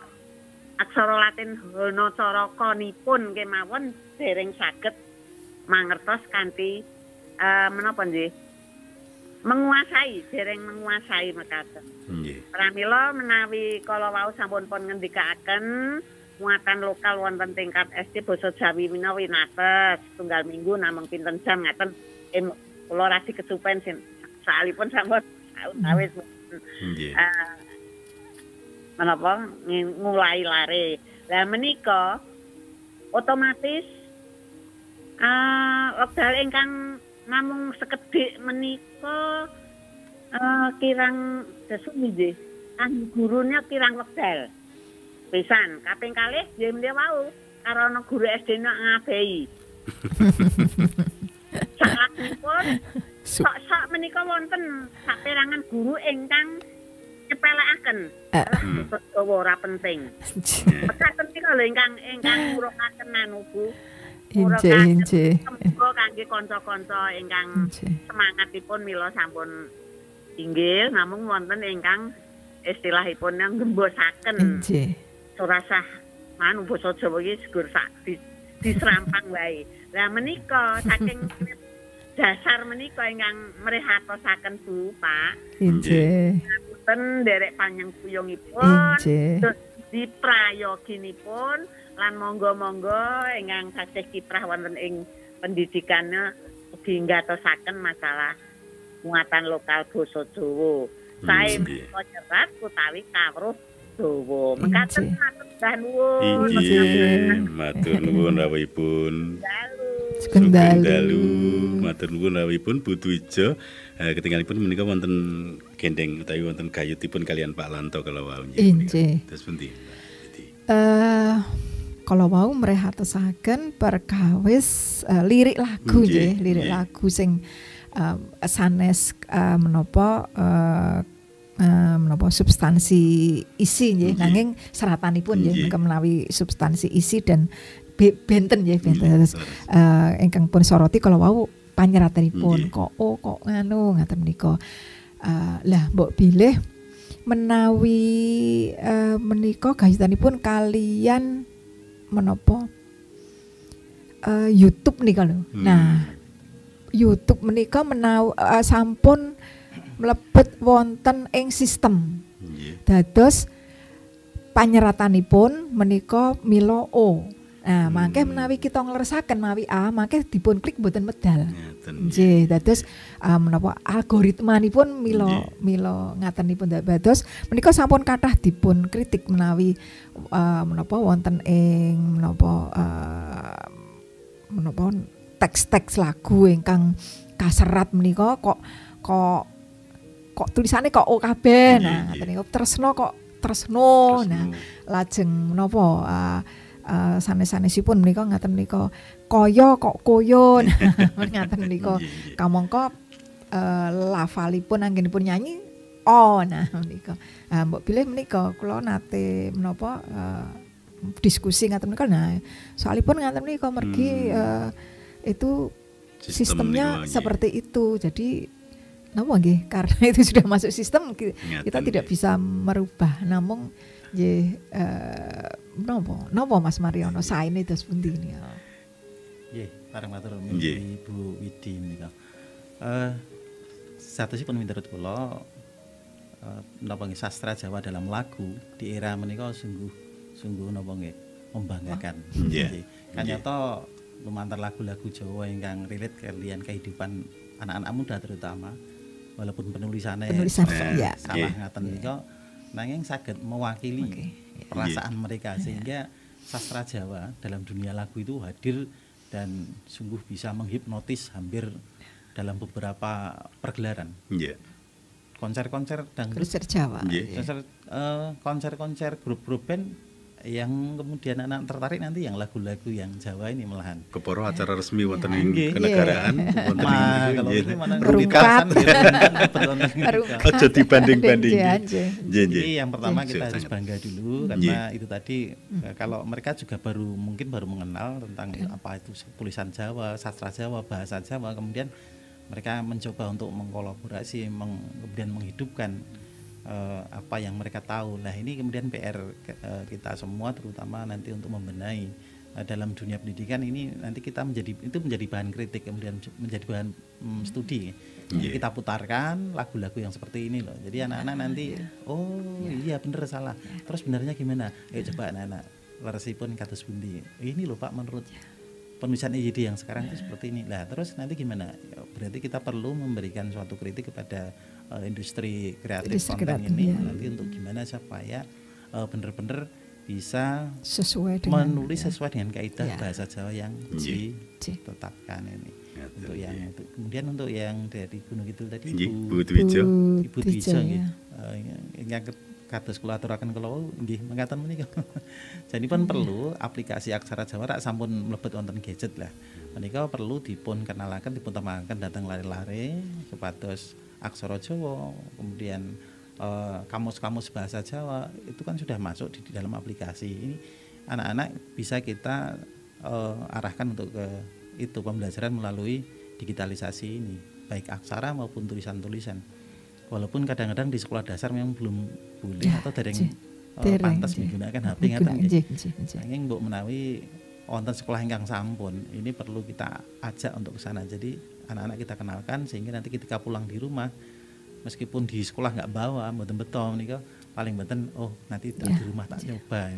S7: aksara Latin Hanacaraka-nipun kemawon dereng saged mangertos kanthi menapa nggih dereng menguasai mekaten.
S1: Nggih.
S7: Pramila menawi kala wau sampun pun ngendikaken muatan lokal wonten tingkat SD basa Jawi menawa winates tunggal minggu namung pinten jam ngaten kula radi kesupen salipun sampun awis
S1: Nggih.
S7: menapa ngulai lare. Lah menika otomatis wekdal ingkang namung sekedhik menika kirang desu nggih. Kan gurunya kirang wekdal. Pisan, kaping kalih nggih menika wau karana guru SD nak ngabehi. Salahipun sok menika wonten saperangan guru ingkang nyepelekaken. Ora penting. Mekaten nika lho ingkang ngurukaken manuku.
S3: Inje.
S7: Kangge kanca-kanca ingkang semangatipun mila sampun inggil namung wonten ingkang istilahipun yang gembosaken. Surasah manu basa Jawa iki segur sak diserampang wae. Lah menika saking dasar menika ingkang mrehatosaken Bu Pak.
S3: Inje.
S7: Ngapunten nderek panjenenganipun terus diprayoginipun lan monggo-monggo ingkang taksih kiprah wonten ing pendidikannya ugi nggatosaken masalah muatan lokal basa Jawa. Sae menika nyerat utawi kawruh Jawa. Mekaten matur nuwun.
S1: Inggih, matur nuwun rawuhipun.
S3: Sugeng Dalu.
S1: Matur nuwun rawuhipun Bu Dwijo. Ketinggalipun menika wonten gendeng utawi wonten gayutipun kalian Pak Lanto kalau wau nggih.
S3: Inggih.
S1: Terus pundi?
S3: Kalau wau mrehatosaken perkawis lirik lagu nggih, lirik lagu sing sanes menapa substansi isi nggih nanging seratanipun nggih menawi substansi isi dan benten nggih benten ingkang pun soroti kalau wau panyeratanipun kok nganu ngaten menika lah mbok bilih menawi menika gayutanipun kalian menapa YouTube nika lho. Nah, YouTube menika menawi sampun mlebet wonten ing sistem. Dados panyeratanipun menika mila O. Nah, mangke menawi kita ngleresaken mawi A, mangke dipun klik mboten medal. Nggih, dados menapa algoritmanipun mila ngatenipun dados menika sampun kathah dipun kritik menawi menapa wonten ing menapa teks-teks lagu ingkang kaserat menika kok tulisane kok O kabeh. Nah, ngaten niku tresno kok tresno. Nah, lajeng menapa sanes-sanesipun menika ngaten menika kaya kok koyo ngaten menika kamangka lafalipun anggenipun nyanyi nah menika mbok bilih menika kula nate menapa diskusi ngaten menika nah soalipun ngaten menika mergi itu sistemnya seperti itu jadi napa nggih karena itu sudah masuk sistem kita tidak bisa merubah namung nggih napa Mas Mariono saene dos pundi niku
S2: nggih pareng matur Ibu Widi menika satosipun minurut kula napa nggih sastra Jawa dalam lagu di era menika sungguh napa nggih membanggakan nggih kanyata lumantar lagu-lagu Jawa ingkang relate kalian kehidupan anak-anak muda terutama walaupun penulisan salah ngaten menika nanging saged mewakili perasaan mereka sehingga sastra Jawa dalam dunia lagu itu hadir dan sungguh bisa menghipnotis hampir dalam beberapa pergelaran. Konser-konser dangdut
S3: Jawa.
S2: Konser-konser grup-grup band yang kemudian anak tertarik nanti yang lagu-lagu yang Jawa ini malahan.
S1: Keporo acara resmi wonten ing kenegaraan wonten
S2: kalau itu mana
S3: rukat.
S1: Aja dibanding-banding.
S2: Jadi yang pertama kita harus bangga dulu karena itu tadi kalau mereka juga mungkin baru mengenal tentang apa itu tulisan Jawa, sastra Jawa, bahasa Jawa, kemudian mereka mencoba untuk mengkolaborasi, kemudian menghidupkan apa yang mereka tahu. Nah ini kemudian PR kita semua terutama nanti untuk membenahi dalam dunia pendidikan ini nanti kita menjadi bahan kritik kemudian menjadi bahan studi. Kita putarkan lagu-lagu yang seperti ini loh. Jadi anak-anak nanti iya bener salah. Terus benarnya gimana? Ayo coba anak-anak leresipun kados pundi. Ini loh Pak menurut penulisan EYD yang sekarang itu seperti ini. Nah, terus nanti gimana? Berarti kita perlu memberikan suatu kritik kepada industri kreatif konten ini nanti untuk gimana supaya benar-benar bisa menulis sesuai dengan kaidah bahasa Jawa yang ditetapkan ini. Kemudian untuk yang dari Gunung Kidul tadi Ibu Dwijo yang kados kula aturaken kula nggih mangkaten menika. Jadi pun perlu aplikasi aksara Jawa rak sampun mlebet wonten gadget lah. Menika perlu dipun kenalaken dipun temahaken dhateng lare-lare supados aksara Jawa, kemudian kamus-kamus bahasa Jawa itu kan sudah masuk di dalam aplikasi. Ini anak-anak bisa kita arahkan untuk ke itu pembelajaran melalui digitalisasi ini, baik aksara maupun tulisan-tulisan. Walaupun kadang-kadang di sekolah dasar memang belum boleh atau dereng pantas menggunakan HP ngaten nggih. Nanging mbok menawi wonten sekolah ingkang sampun, ini perlu kita ajak untuk ke sana. Jadi anak-anak kita kenalkan sehingga nanti ketika pulang di rumah meskipun di sekolah nggak bawa mboten beto nika paling mboten nanti di rumah tak nyoba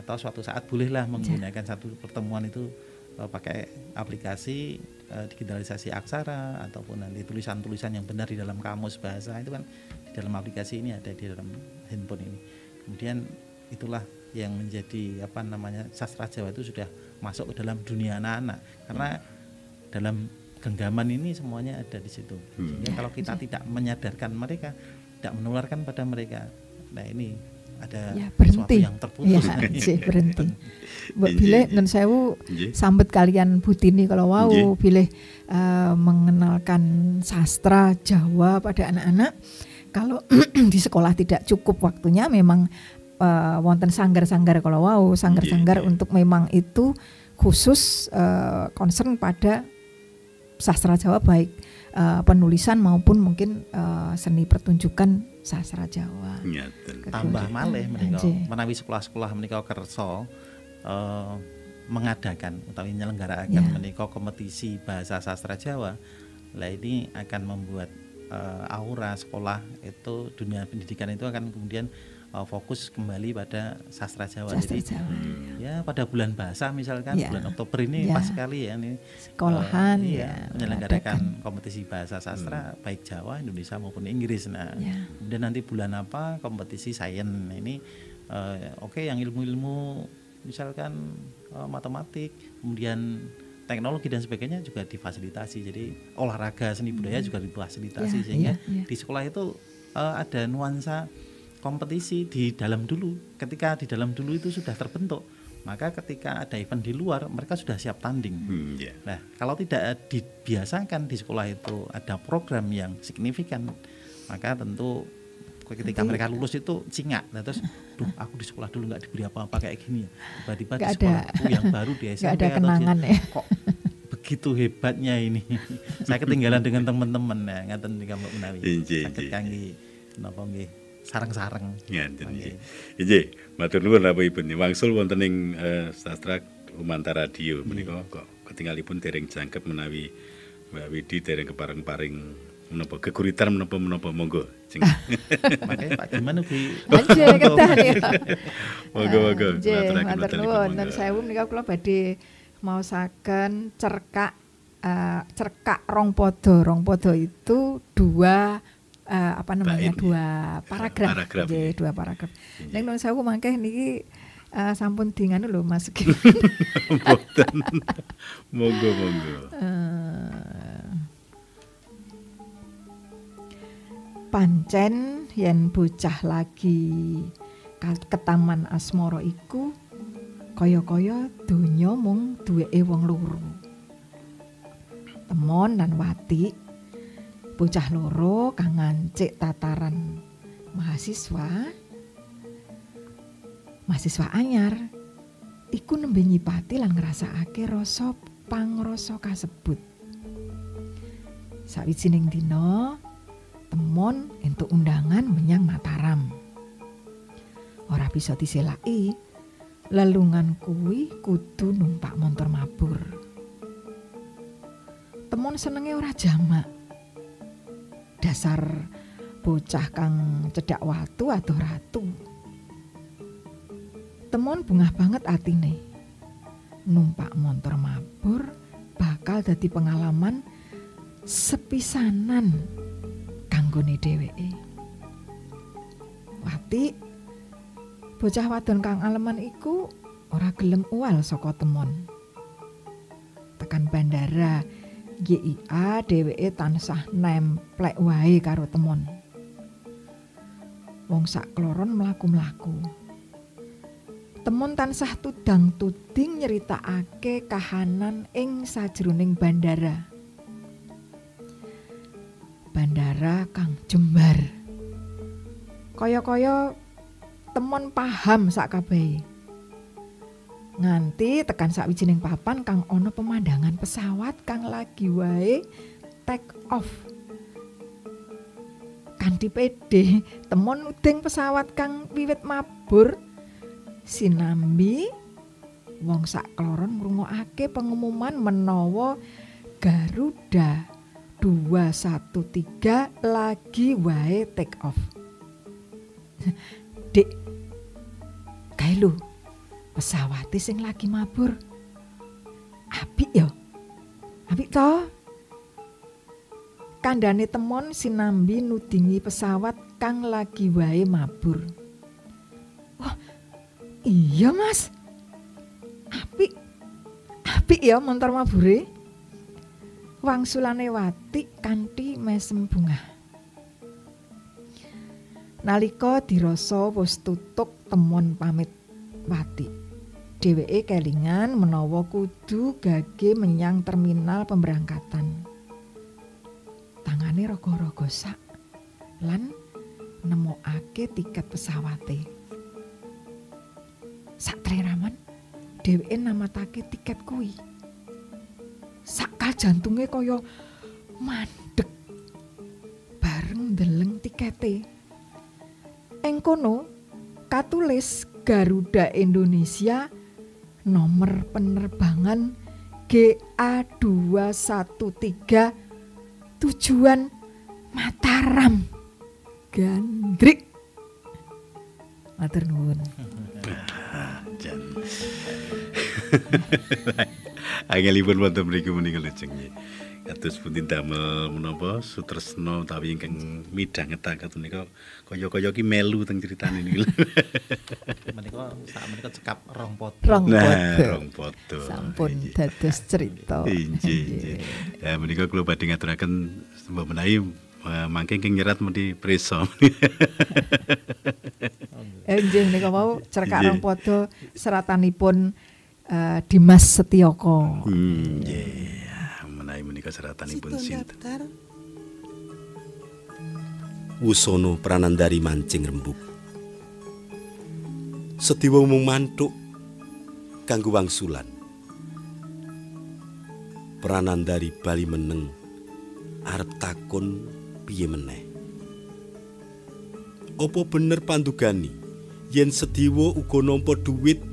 S2: atau suatu saat bolehlah menggunakan satu pertemuan itu pakai aplikasi digitalisasi aksara ataupun nanti tulisan-tulisan yang benar di dalam kamus bahasa itu kan di dalam aplikasi ini ada di dalam handphone ini. Kemudian itulah yang menjadi sastra Jawa itu sudah masuk ke dalam dunia anak-anak karena dalam genggaman ini semuanya ada di situ. Sehingga kalau kita tidak menyadarkan mereka, tidak menularkan pada mereka, nah ini ada sesuatu yang terputus.
S3: Berhenti. Mbak bilih nun sewu sambet kalian Butini kalau bilih mengenalkan sastra Jawa pada anak-anak. Kalau di sekolah tidak cukup waktunya memang wonten sanggar-sanggar kalau sanggar-sanggar untuk memang itu khusus concern pada sastra Jawa baik penulisan maupun mungkin seni pertunjukan sastra Jawa.
S2: Tambah malih menika menawi sekolah-sekolah menika kersa mengadakan atau menyelenggarakan menika kompetisi bahasa sastra Jawa. Lah ini akan membuat aura sekolah itu dunia pendidikan itu akan kemudian fokus kembali pada sastra Jawa. Jadi ya pada bulan bahasa misalkan bulan Oktober ini pas sekali ya ini
S3: sekolahan
S2: menyelenggarakan kompetisi bahasa sastra baik Jawa, Indonesia maupun Inggris. Nah, kemudian nanti bulan apa kompetisi sains. Ini yang ilmu-ilmu misalkan matematik, kemudian teknologi dan sebagainya juga difasilitasi. Jadi olahraga, seni budaya juga difasilitasi sehingga di sekolah itu ada nuansa kompetisi di dalam dulu. Ketika di dalam dulu itu sudah terbentuk, maka ketika ada event di luar mereka sudah siap tanding. Nah, kalau tidak dibiasakan di sekolah itu ada program yang signifikan, maka tentu ketika mereka lulus itu cingak. Nah, terus, aku di sekolah dulu nggak diberi apa-apa kayak gini. Tiba-tiba di sekolahku yang baru di SMP
S3: ada kenangan ya.
S2: Kok begitu hebatnya ini. Saya ketinggalan dengan teman-teman ya, ngaten iki Mbak Menawi. Saged kangge napa nggih sareng-sareng.
S1: Ngaten nggih. Nggih, matur nuwun Bapak Ibu. Wangsul wonten ing sastra Lumantara Radio menika kok ketinggalipun dereng jangkep menawi Mbak Widi dereng kepareng-paring menapa geguritan menapa monggo.
S2: Makanya Pak Diman ugi
S3: Anjir kedah ya.
S1: Monggo.
S3: Matur nuwun. Nun sewu menika kula badhe maosaken cerkak rong podo itu dua paragraf. Nggih, dua paragraf. Ning nun sewu mangke niki sampun dinganu lho Mas.
S1: Mboten. Monggo.
S3: Pancen yen bocah lagi ketaman asmara iku kaya-kaya donya mung duweke wong loro. Temon lan Wati, bocah loro kang ngancik tataran mahasiswa anyar iku nembe nyipati lan ngrasakake rasa pangrasa kasebut. Sawijining dina Temon entuk undangan menyang Mataram. Ora bisa diselaki, lelungan kuwi kudu numpak montor mabur. Temon senenge ora jamak. Dasar bocah kang cedhak watu adoh ratu. Temon bungah banget atine. Numpak montor mabur bakal dadi pengalaman sepisanan kanggone dheweke. Wati, bocah wadon kang aleman iku ora gelem uwal saka Temon. Tekan bandara GIA dheweke tansah nemplek wae karo Temon. Wong sak kloron mlaku-mlaku. Temon tansah tudang-tuding nyeritakake kahanan ing sajroning bandara. Bandara kang jembar. Kaya-kaya Temon paham sak kabehe. Nganti tekan sawijining papan kang ana pemandangan pesawat kang lagi wae take off. Kanthi pede Temon udeng pesawat kang wiwit mabur sinambi wong sak kloron ngrungokake pengumuman menawa Garuda 213 lagi wae take off. Dik, kae lho pesawate sing lagi mabur. Apik ya? Apik to? Kandhane Temon sinambi nudingi pesawat kang lagi wae mabur. Wah, iya Mas. Apik ya montor mabure. Wangsulane Wati kanthi mesem bungah. Nalika dirasa wis tutuk Temon pamit Wati. Dheweke kelingan menawa kudu gage menyang terminal pemberangkatan. Tangane raga-raga sak lan nemokake tiket pesawate. Satreraman dheweke namatake tiket kuwi. Sakal jantunge kaya mandeg bareng ndeleng tikete. Ing kono katulis Garuda Indonesia nomor penerbangan GA213 tujuan Mataram. Gandrik. Matur nuwun.
S1: Angelipun wonten mriku menika lajeng nggih. Kados pundi damel menapa Sutresna utawi ingkang midhangetaken menika kaya-kaya ki melu teng critane niki.
S2: Menika sak menika cekap rong podo.
S1: Rong podo.
S3: Sampun dados cerita.
S1: Nggih. Ya menika kula badhe ngaturaken Mbak Menawi mangke ing nyerat mesti preso.
S3: Nggih nika mau cerkak rong padha seratanipun Dimas Setyaka.
S1: Nggih. Menawi menika seratanipun sinten?
S8: Wusono Pranandari mancing rembug. Setiwa mung mantuk kanggo wangsulan. Pranandari bali meneng arep takon piye meneh. Apa bener pandugani yen Sediwa uga nampa dhuwit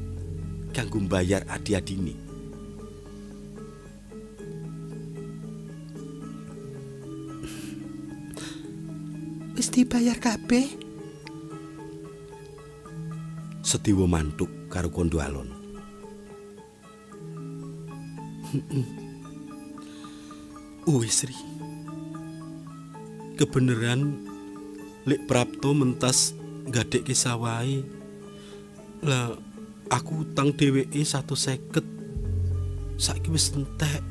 S8: kanggo mbayar adi-adine? Wis dibayar kabeh. Sediwa mantuk karo kondo alon. Wis Sri. Kebeneran lek Prapto mentas gadekke sawahe. Lah aku utang dheweke 150. Saiki wis entek.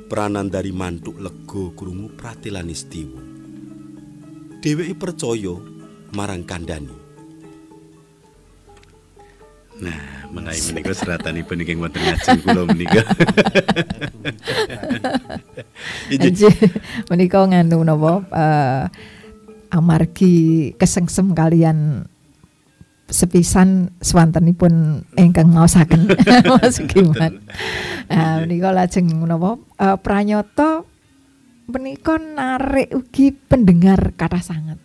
S8: Pranandari mantuk lega krungu pratelane Sediwa. Dheweke percaya marang kandhane.
S1: Nah, menawi menika seratanipun ingkang wonten ngajeng kula menika.
S3: Menika nganu napa amargi kesengsem kalian sepisan swantenipun ingkang maosaken Mas Giman. Menika lajeng menapa pranyata menika narik ugi pendengar kathah sanget.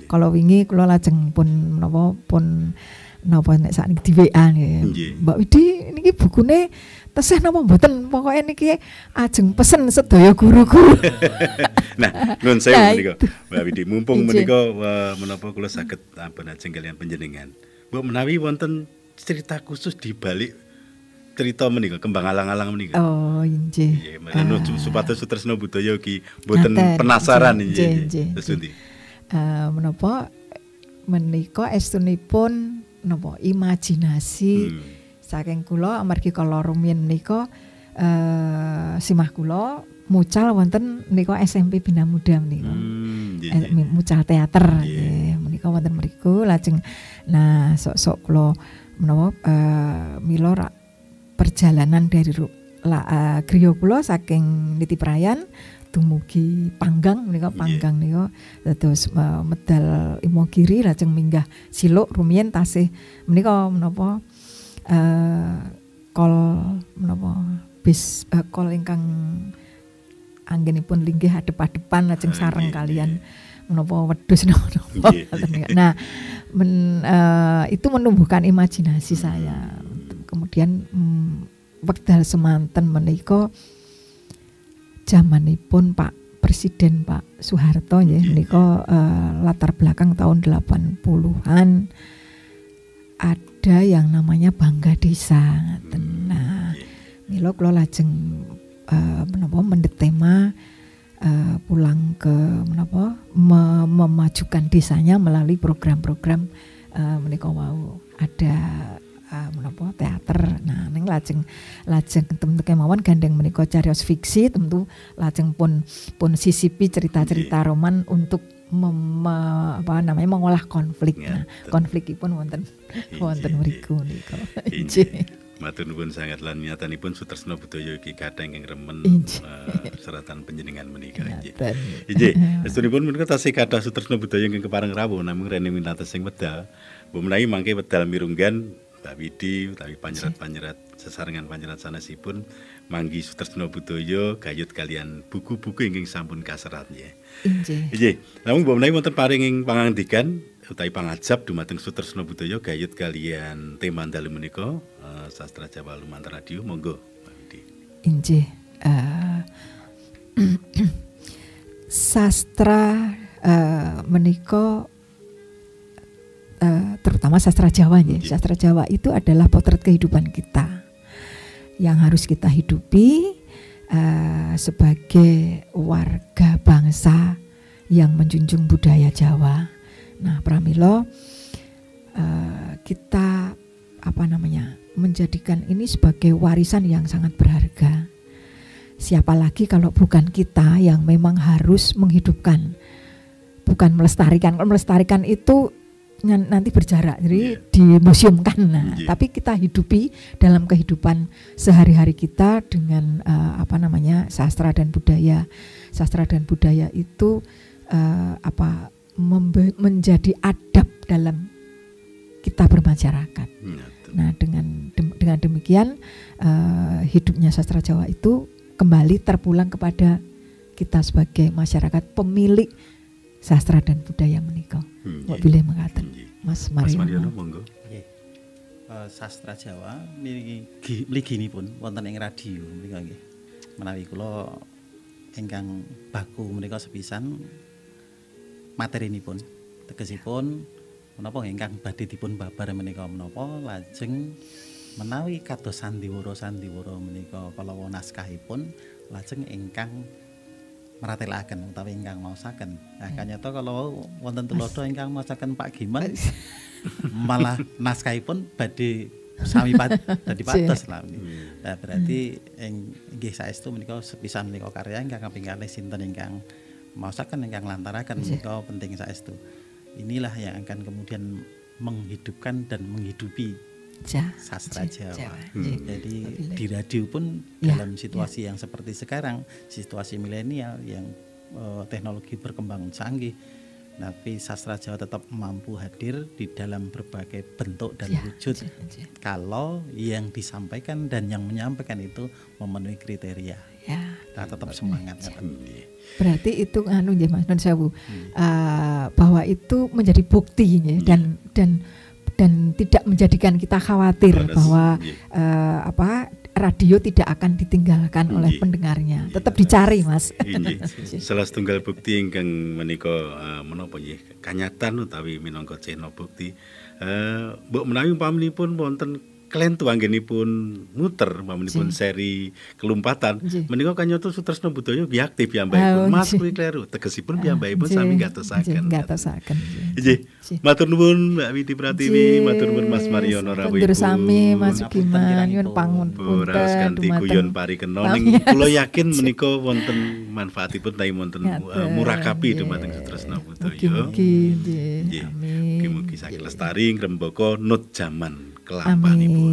S3: Kalau wingi kula lajeng pun menapa pun napa nek sakniki di WA nggih. Mbak Widi niki bukune tesih napa mboten? Pokoke niki ajeng pesen sedaya guru-guru.
S1: Nah, nuwun sewu menika Mbak Widi. Mumpung menika menapa kula saged ampun ajeng kalian panjenengan. Mbok menawi wonten cerita khusus di balik cerita menika kembang alang-alang menika.
S3: Oh, nggih.
S1: Nggih, supados Sutresna Budaya iki mboten penasaran nggih. Terus pundi?
S3: Menapa menika estunipun napa imajinasi saking kula amargi kala rumiyin menika simah kula mucal wonten menika SMP Bina Muda menika. Mucal teater nggih. Menika wonten mriku lajeng nah sok-sok kula menapa mila perjalanan dari griya kula saking Nitiprayan dumugi Panggang menika Panggang nika terus medal Imogiri lajeng minggah Siluk rumiyin tasih menika menapa kol menapa bis kol ingkang anggenipun linggih adep-adepan lajeng sareng kalian menapa wedhus napa. Nah itu menumbuhkan imajinasi saya. Kemudian wekdal semanten menika zamanipun Pak Presiden Pak Soeharto nggih menika latar belakang tahun 80-an ada yang namanya Bangga Desa ngaten. Nah, mila kula lajeng menapa mendetema pulang ke menapa memajukan desanya melalui program-program menika wau ada menapa teater. Nah ning lajeng tentu kemawon gandeng menika cariyos fiksi tentu lajeng pun sisipi cerita-cerita roman untuk mengolah konflik. Nah, konflikipun wonten mriku nika.
S1: Matur nuwun sanget lan nyatanipun Sutresna Budaya iki kathah ingkang remen seratan panjenengan menika nggih. Nggih, estunipun menika tasih kathah Sutresna Budaya ingkang kepareng rawuh namung rene wintatos sing wedal. Mbok menawi mangke wedal mirunggan Mbak Widi utawi panyerat-panyerat sesarengan panyerat sanesipun manggi Sutresna Budaya gayut kalian buku-buku ingkang sampun kaserat nggih. Nggih. Namung mbok menawi wonten paringing pangandikan utawi pangajab dumateng Sutresna Budaya gayut kalian tema dalu menika Sastra Jawa Lumantar Radio monggo Mbak Widi.
S3: Nggih. Sastra menika terutama sastra Jawa ya. Sastra Jawa itu adalah potret kehidupan kita yang harus kita hidupi sebagai warga bangsa yang menjunjung budaya Jawa. Nah, pramila kita menjadikan ini sebagai warisan yang sangat berharga siapa lagi kalau bukan kita yang memang harus menghidupkan, bukan melestarikan. Kalau melestarikan itu nanti berjarak, jadi dimuseumkan. Nah, tapi kita hidupi dalam kehidupan sehari-hari kita dengan sastra dan budaya. Sastra dan budaya itu menjadi adab dalam kita bermasyarakat. Nah, dengan demikian hidupnya sastra Jawa itu kembali terpulang kepada kita sebagai masyarakat pemilik sastra dan budaya menika. Mbok pilih mengatakan Mas Mariono.
S1: Monggo.
S2: Sastra Jawa mliginipun wonten ing radio menika nggih. Menawi kula ingkang baku menika sepisan materinipun tegesipun menapa ingkang badhe dipun babar menika menapa lajeng menawi kados sandiwara menika kalawa naskahipun lajeng ingkang meratelaken utawi ingkang maosaken. Nah, kanyata kalau wonten tulodo ingkang maosaken Pak Giman malah naskahipun badhe sami dadi pados lah. Nah, berarti inggih saestu menika sepisan menika karya ingkang kaping kalih sinten ingkang maosaken ingkang lantaraken menika penting saestu. Inilah yang akan kemudian menghidupkan dan menghidupi sastra Jawa. Jadi di radio pun dalam situasi yang seperti sekarang, situasi milenial yang teknologi berkembang canggih, tapi sastra Jawa tetap mampu hadir di dalam berbagai bentuk dan wujud kalau yang disampaikan dan yang menyampaikan itu memenuhi kriteria. Nah, tetap semangat.
S3: Berarti itu Mas Nun Sewu, bahwa itu menjadi bukti dan tidak menjadikan kita khawatir bahwa radio tidak akan ditinggalkan oleh pendengarnya. Tetap dicari, Mas.
S1: Salah setunggal bukti ingkang menika menapa nggih kanyatan utawi minangka cena bukti. Mbok menawi umpaminipun wonten kelentu anggenipun muter umpaminipun seri kelumpatan menika kanyata Sutresna Budaya nggih aktif piyambakipun. Mas kuwi kleru tegesipun piyambakipun sami gatosaken. Nggih. Matur nuwun Mbak Widi Pratiwi, matur nuwun Mas Mariono rawuh.
S3: Matur sami Mas Giman nyuwun pangapunten.
S1: Ora kanthi guyon parikena ning kula yakin menika wonten manfaatipun tawi wonten murakabi dumateng Sutresna Budaya.
S3: Nggih.
S1: Mugi-mugi saking lestari ngrembaka nut jaman kelampanipun.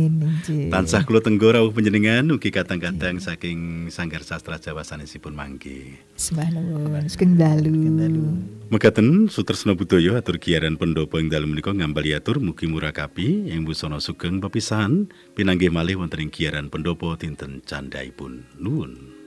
S1: Tansah kula tenggo rawuh panjenengan ugi kadang-kadang saking Sanggar Sastra Jawa sanesipun mangke.
S3: Sembah nuwun, sugeng dalu.
S1: Mekaten Sutresna Budaya atur giaran pendopo ing dalem menika ngambali atur mugi murakabi ing busana sugeng pepisahan pinanggih malih wonten ing giaran pendopo dinten candhaipun. Nuwun.